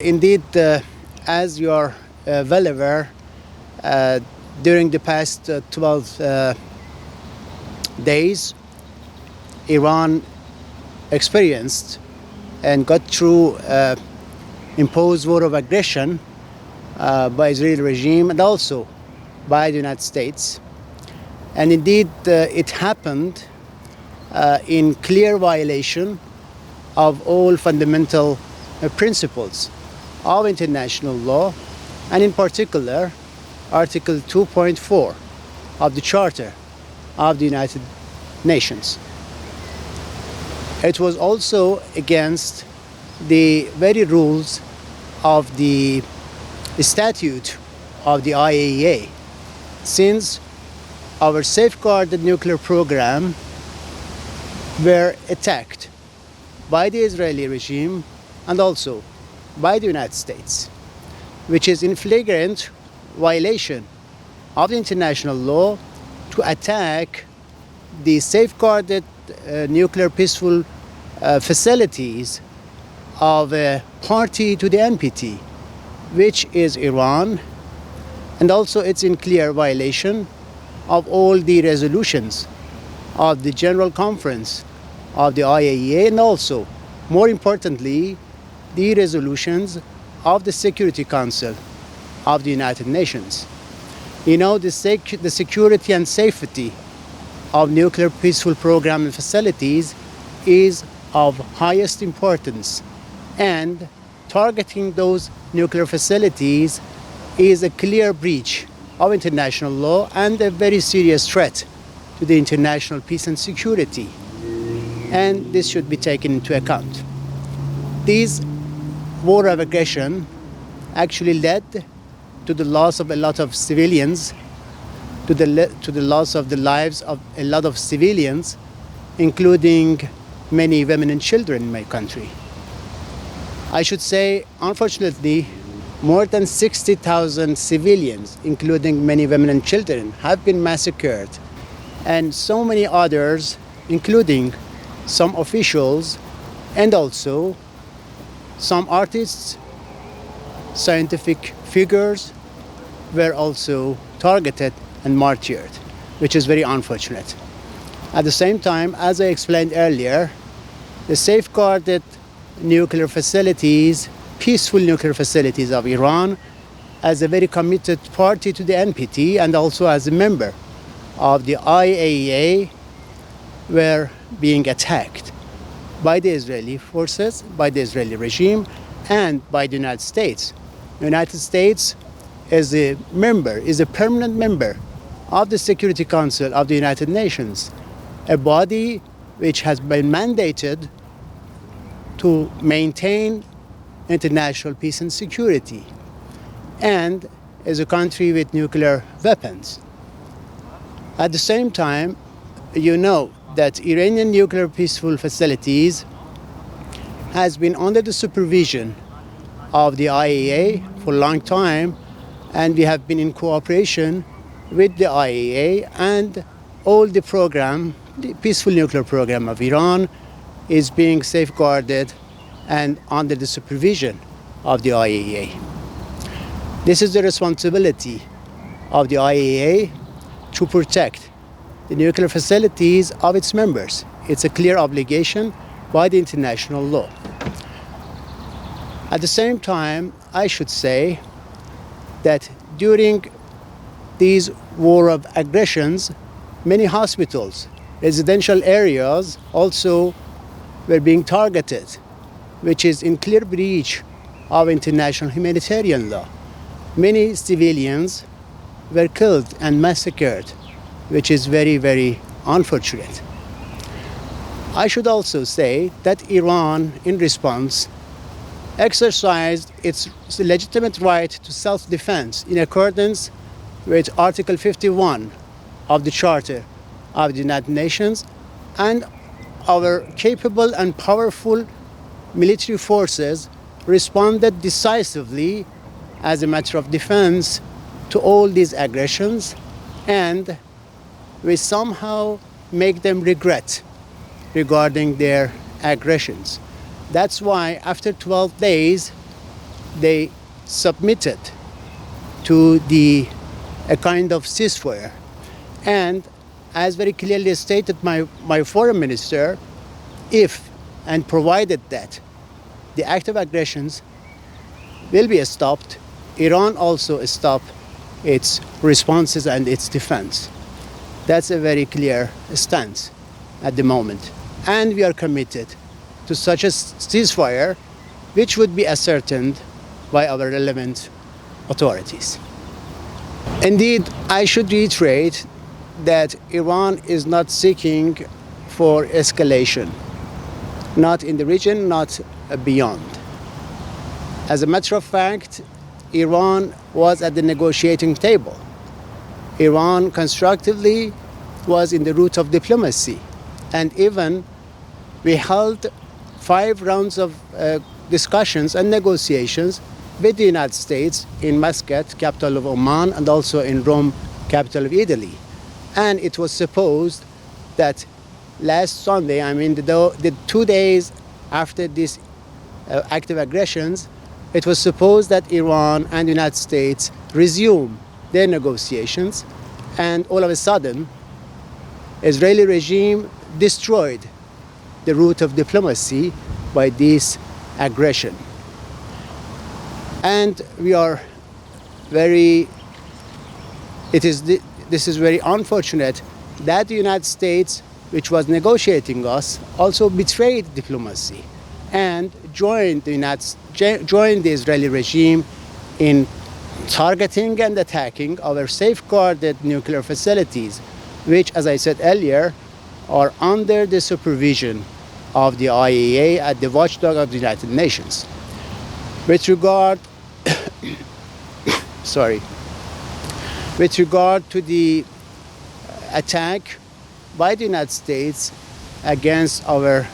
Indeed, as you are well aware, uh, during the past 12 days, Iran experienced and got through imposed war of aggression by Israeli regime and also by the United States. And indeed, it happened in clear violation of all fundamental principles of international law, and in particular, Article 2.4 of the Charter of the United Nations. It was also against the very rules of the statute of the IAEA, since our safeguarded nuclear program were attacked by the Israeli regime and also by the United States, which is in flagrant violation of the international law to attack the safeguarded nuclear peaceful facilities of a party to the NPT, which is Iran, and also it's in clear violation of all the resolutions of the General Conference of the IAEA, and also, more importantly, the resolutions of the Security Council of the United Nations. You know, the security and safety of nuclear peaceful program and facilities is of highest importance, and targeting those nuclear facilities is a clear breach of international law and a very serious threat to the international peace and security. And this should be taken into account. These war of aggression actually led to the loss of a lot of civilians, to the loss of the lives of a lot of civilians, including many women and children in my country. I should say, unfortunately, more than 60,000 civilians, including many women and children, have been massacred, and so many others, including some officials and also some artists, scientific figures, were also targeted and martyred, which is very unfortunate. At the same time, as I explained earlier, the safeguarded nuclear facilities, peaceful nuclear facilities of Iran, as a very committed party to the NPT and also as a member of the IAEA, were being attacked by the Israeli forces, by the Israeli regime, and by the United States. The United States is a permanent member of the Security Council of the United Nations, a body which has been mandated to maintain international peace and security, and is a country with nuclear weapons. At the same time, you know that Iranian nuclear peaceful facilities has been under the supervision of the IAEA for a long time, and we have been in cooperation with the IAEA, and all the program, the peaceful nuclear program of Iran, is being safeguarded and under the supervision of the IAEA. This is the responsibility of the IAEA to protect the nuclear facilities of its members. It's a clear obligation by the international law. At the same time, I should say that during these war of aggressions, many hospitals, residential areas also were being targeted, which is in clear breach of international humanitarian law. Many civilians were killed and massacred, which is very, very unfortunate. I should also say that Iran, in response, exercised its legitimate right to self-defense in accordance with Article 51 of the Charter of the United Nations, and our capable and powerful military forces responded decisively as a matter of defense to all these aggressions, and we somehow make them regret regarding their aggressions. That's why after 12 days, they submitted to a kind of ceasefire. And as very clearly stated my foreign minister, if and provided that the act of aggressions will be stopped, Iran also stop its responses and its defense. That's a very clear stance at the moment. And we are committed to such a ceasefire, which would be ascertained by our relevant authorities. Indeed, I should reiterate that Iran is not seeking for escalation, not in the region, not beyond. As a matter of fact, Iran was at the negotiating table. Iran constructively was in the route of diplomacy. And even we held 5 rounds of discussions and negotiations with the United States in Muscat, capital of Oman, and also in Rome, capital of Italy. And it was supposed that last Sunday, the 2 days after these active aggressions, it was supposed that Iran and the United States resume their negotiations, and all of a sudden, Israeli regime destroyed the route of diplomacy by this aggression. And we are this is very unfortunate that the United States, which was negotiating us, also betrayed diplomacy and joined the Israeli regime in targeting and attacking our safeguarded nuclear facilities, which, as I said earlier, are under the supervision of the IAEA at the watchdog of the United Nations. With regard to the attack by the United States against our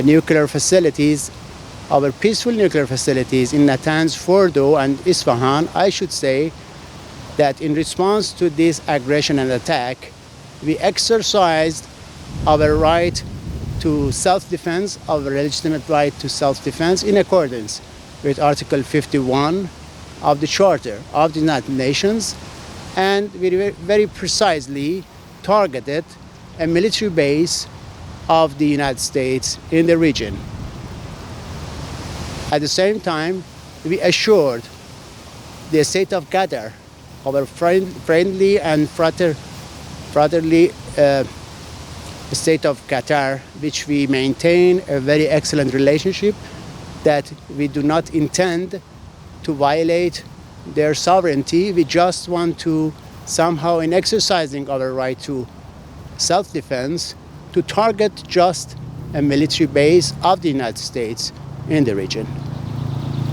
nuclear facilities, our peaceful nuclear facilities in Natanz, Fordo, and Isfahan, I should say that in response to this aggression and attack, we exercised our right to self-defense, our legitimate right to self-defense in accordance with Article 51 of the Charter of the United Nations, and we very precisely targeted a military base of the United States in the region. At the same time, we assured the state of Qatar, our friendly and brotherly state of Qatar, which we maintain a very excellent relationship, that we do not intend to violate their sovereignty. We just want to somehow, in exercising our right to self-defense, to target just a military base of the United States in the region.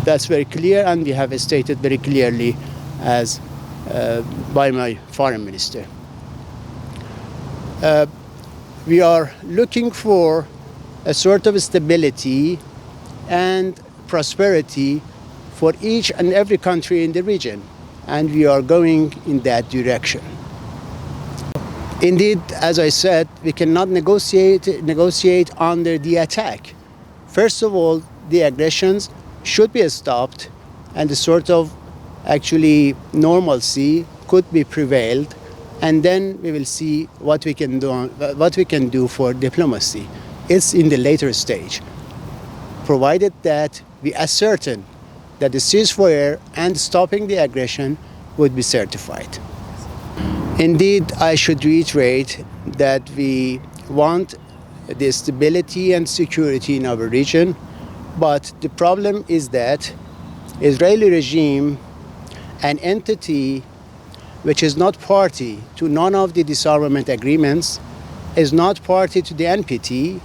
That's very clear, and we have stated very clearly as by my foreign minister. We are looking for a sort of stability and prosperity for each and every country in the region, and we are going in that direction. Indeed, as I said, we cannot negotiate under the attack. First of all, the aggressions should be stopped, and the sort of actually normalcy could be prevailed, and then we will see what we can do for diplomacy. It's in the later stage, provided that we ascertain that the ceasefire and stopping the aggression would be certified. Indeed, I should reiterate that we want the stability and security in our region, but the problem is that Israeli regime, an entity which is not party to none of the disarmament agreements, is not party to the NPT,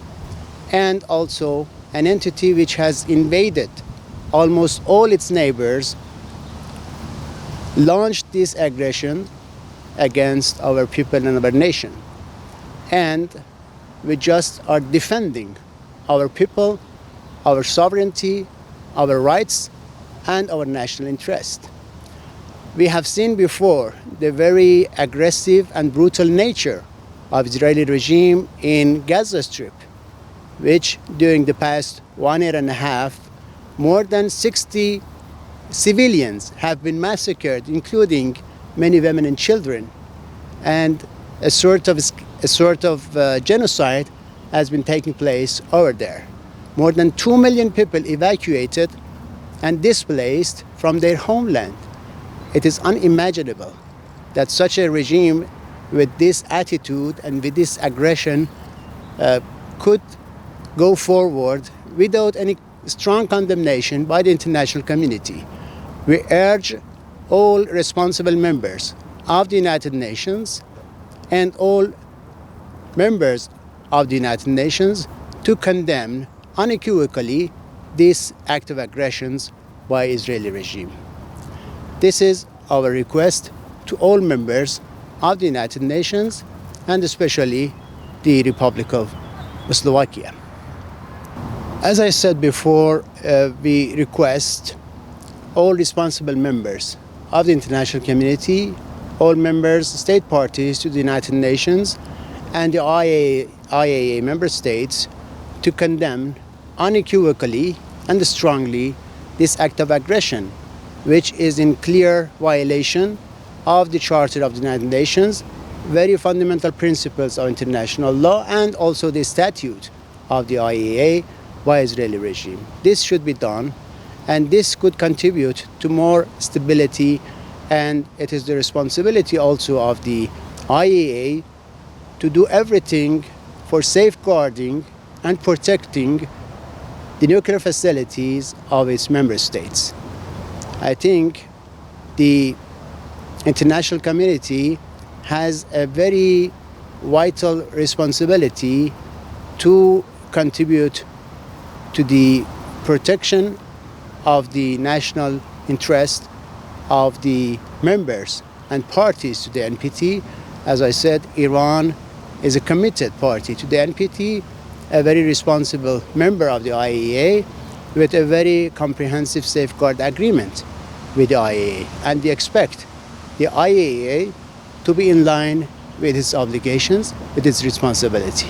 and also an entity which has invaded almost all its neighbors, launched this aggression against our people and our nation. And we just are defending our people, our sovereignty, our rights, and our national interest. We have seen before the very aggressive and brutal nature of Israeli regime in Gaza Strip, which during the past 1.5 years more than 60 civilians have been massacred, including many women and children, and a sort of genocide has been taking place over there. More than 2 million people evacuated and displaced from their homeland. It is unimaginable that such a regime with this attitude and with this aggression could go forward without any strong condemnation by the international community. We urge all responsible members of the United Nations and all members of the United Nations to condemn unequivocally this act of aggressions by Israeli regime. This is our request to all members of the United Nations and especially the Republic of Slovakia. As I said before, we request all responsible members of the international community, all members, state parties to the United Nations and the IAEA member states to condemn unequivocally and strongly this act of aggression, which is in clear violation of the Charter of the United Nations, very fundamental principles of international law, and also the statute of the IAEA by Israeli regime. This should be done, and this could contribute to more stability, and it is the responsibility also of the IAEA to do everything for safeguarding and protecting the nuclear facilities of its member states. I think the international community has a very vital responsibility to contribute to the protection of the national interest of the members and parties to the NPT. As I said, Iran is a committed party to the NPT, a very responsible member of the IAEA with a very comprehensive safeguard agreement with the IAEA. And we expect the IAEA to be in line with its obligations, with its responsibility.